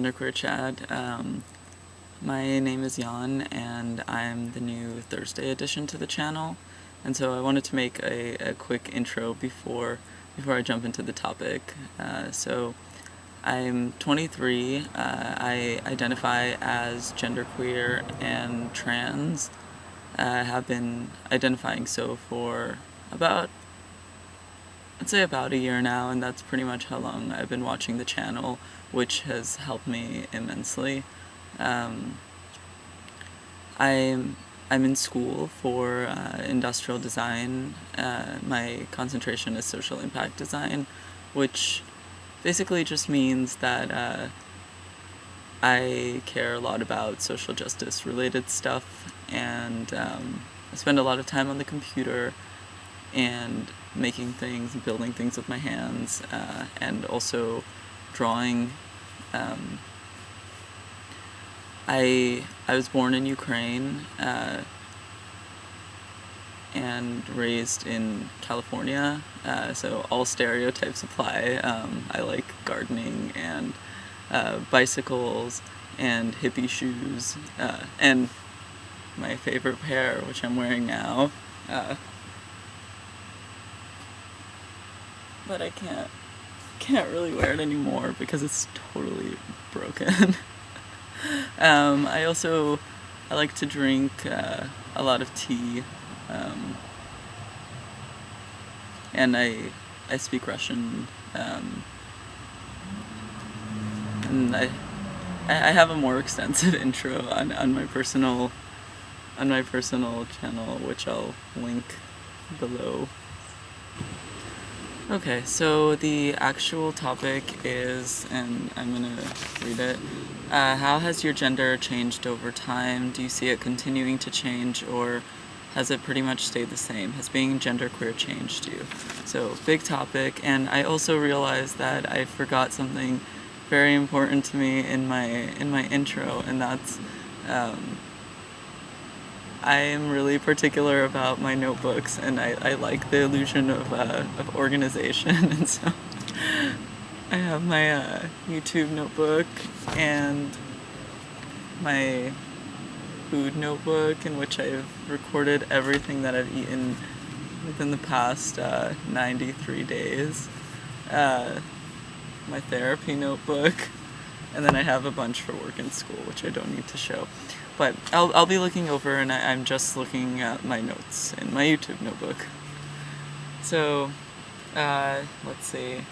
Genderqueer Chad. My name is Jan, and I'm the new Thursday addition to the channel. And so I wanted to make a quick intro before I jump into the topic. So I'm 23. I identify as genderqueer and trans. I have been identifying so for I'd say about a year now, and that's pretty much how long I've been watching the channel, which has helped me immensely. I'm in school for industrial design. My concentration is social impact design, which basically just means that I care a lot about social justice related stuff, and I spend a lot of time on the computer and making things and building things with my hands, and also drawing. I was born in Ukraine and raised in California, so all stereotypes apply. I like gardening and bicycles and hippie shoes, and my favorite pair, which I'm wearing now. But I can't really wear it anymore because it's totally broken. I like to drink a lot of tea, and I speak Russian, and I have a more extensive intro on my personal channel, which I'll link below. Okay, so the actual topic is, and I'm gonna read it, how has your gender changed over time? Do you see it continuing to change, or has it pretty much stayed the same? Has being genderqueer changed you? So, big topic, and I also realized that I forgot something very important to me in my intro, and that's, I am really particular about my notebooks, and I like the illusion of organization, and so I have my YouTube notebook and my food notebook, in which I've recorded everything that I've eaten within the past 93 days, my therapy notebook, and then I have a bunch for work and school, which I don't need to show. But I'll be looking over, and I'm just looking at my notes in my YouTube notebook. So, let's see.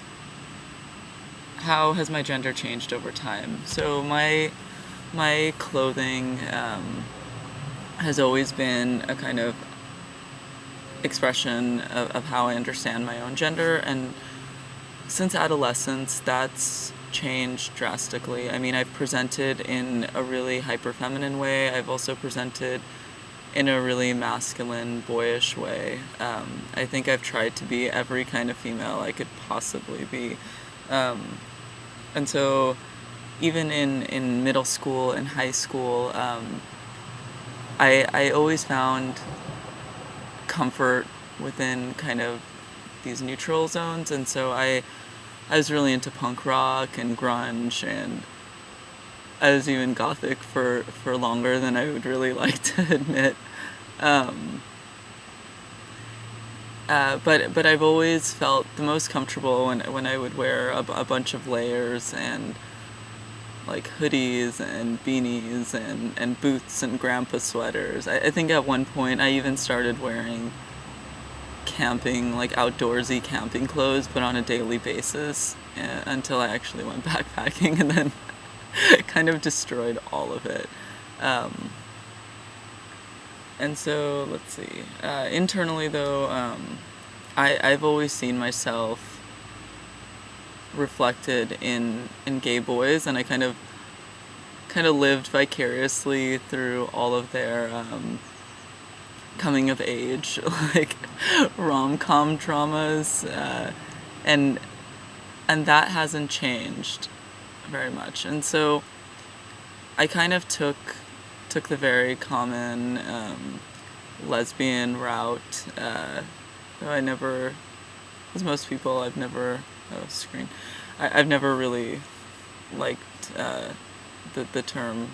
How has my gender changed over time? So my clothing has always been a kind of expression of how I understand my own gender, and since adolescence, that's changed drastically. I mean, I've presented in a really hyper-feminine way. I've also presented in a really masculine, boyish way. I think I've tried to be every kind of female I could possibly be. And so even in middle school and high school, I always found comfort within kind of these neutral zones, and so I was really into punk rock and grunge, and I was even gothic for longer than I would really like to admit. But I've always felt the most comfortable when I would wear a bunch of layers and like hoodies and beanies and boots and grandpa sweaters. I think at one point I even started wearing camping, like outdoorsy camping clothes, but on a daily basis, until I actually went backpacking, and then kind of destroyed all of it. And so, let's see. Internally, though, I've always seen myself reflected in gay boys, and I kind of lived vicariously through all of their coming of age, like rom-com dramas, and that hasn't changed very much. And so I kind of took the very common lesbian route, though I never, as most people, I've never really liked the term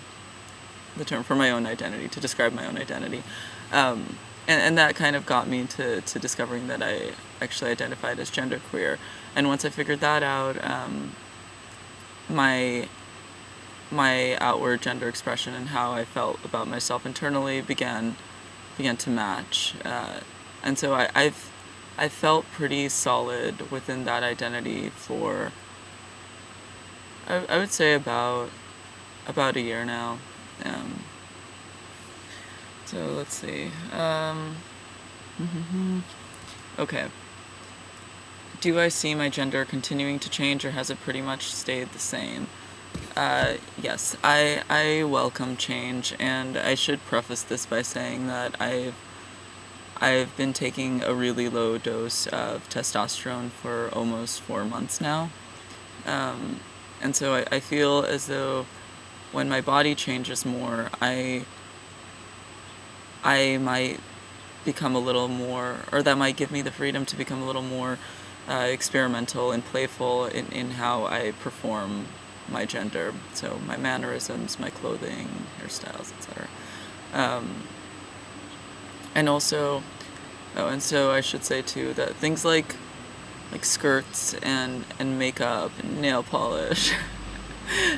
for my own identity, to describe my own identity. And that kind of got me to discovering that I actually identified as genderqueer. And once I figured that out, my outward gender expression and how I felt about myself internally began to match. And so I felt pretty solid within that identity for, I would say, about a year now. So let's see. Okay. Do I see my gender continuing to change, or has it pretty much stayed the same? Yes, I welcome change, and I should preface this by saying that I've been taking a really low dose of testosterone for almost 4 months now. And so I feel as though when my body changes more, I might become a little more, or that might give me the freedom to become a little more experimental and playful in how I perform my gender. So my mannerisms, my clothing, hairstyles, etc. And also, and so I should say too that things like skirts and makeup and nail polish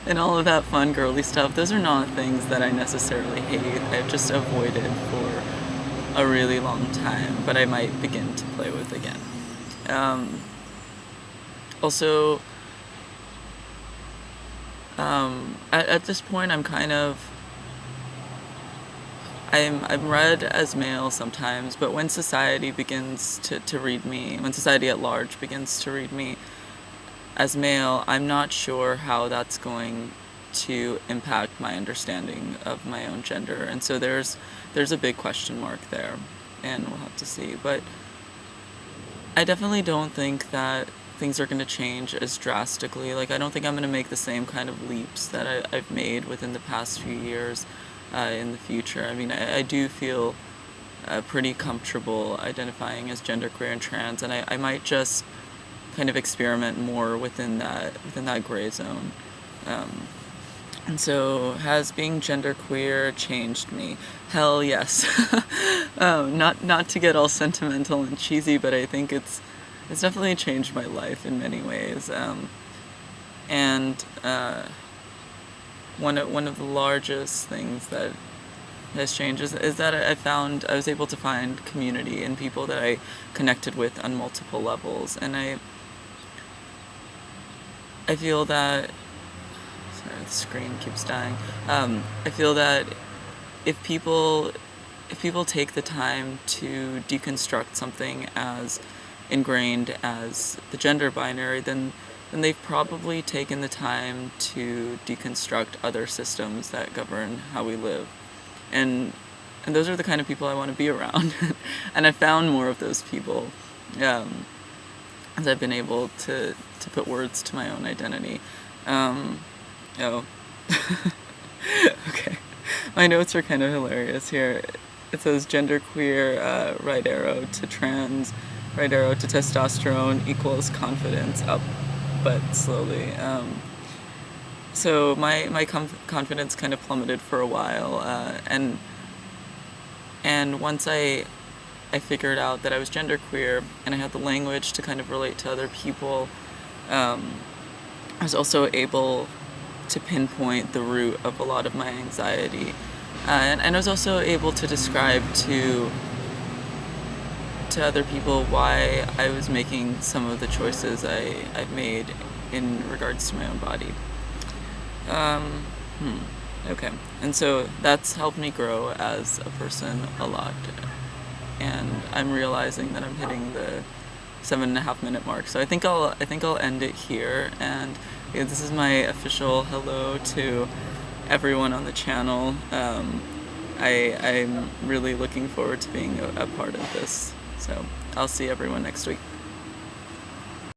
and all of that fun girly stuff, those are not things that I necessarily hate. I've just avoided for a really long time, but I might begin to play with again. Also, at this point, I'm read as male sometimes, but when society begins to read me, when society at large begins to read me as male, I'm not sure how that's going to impact my understanding of my own gender. And so there's a big question mark there, and we'll have to see. But I definitely don't think that things are going to change as drastically. Like, I don't think I'm going to make the same kind of leaps that I've made within the past few years in the future. I mean, I do feel pretty comfortable identifying as genderqueer and trans, and I might just kind of experiment more within that gray zone. And so, has being genderqueer changed me? Hell yes. Not to get all sentimental and cheesy, but I think it's definitely changed my life in many ways. And one of the largest things that has changed is that I was able to find community and people that I connected with on multiple levels, and I feel that. Sorry, the screen keeps dying. I feel that if people take the time to deconstruct something as ingrained as the gender binary, then they've probably taken the time to deconstruct other systems that govern how we live. And those are the kind of people I want to be around. And I found more of those people as I've been able to put words to my own identity. Okay. My notes are kind of hilarious here. It says genderqueer, right arrow to trans, right arrow to testosterone equals confidence up, but slowly. So my confidence kind of plummeted for a while, and once I figured out that I was genderqueer and I had the language to kind of relate to other people, I was also able to pinpoint the root of a lot of my anxiety, and I was also able to describe to other people why I was making some of the choices I've made in regards to my own body. Okay, and so that's helped me grow as a person a lot, and I'm realizing that I'm hitting the 7.5 minute mark. So I think I'll end it here, and this is my official hello to everyone on the channel. I'm really looking forward to being a part of this. So I'll see everyone next week.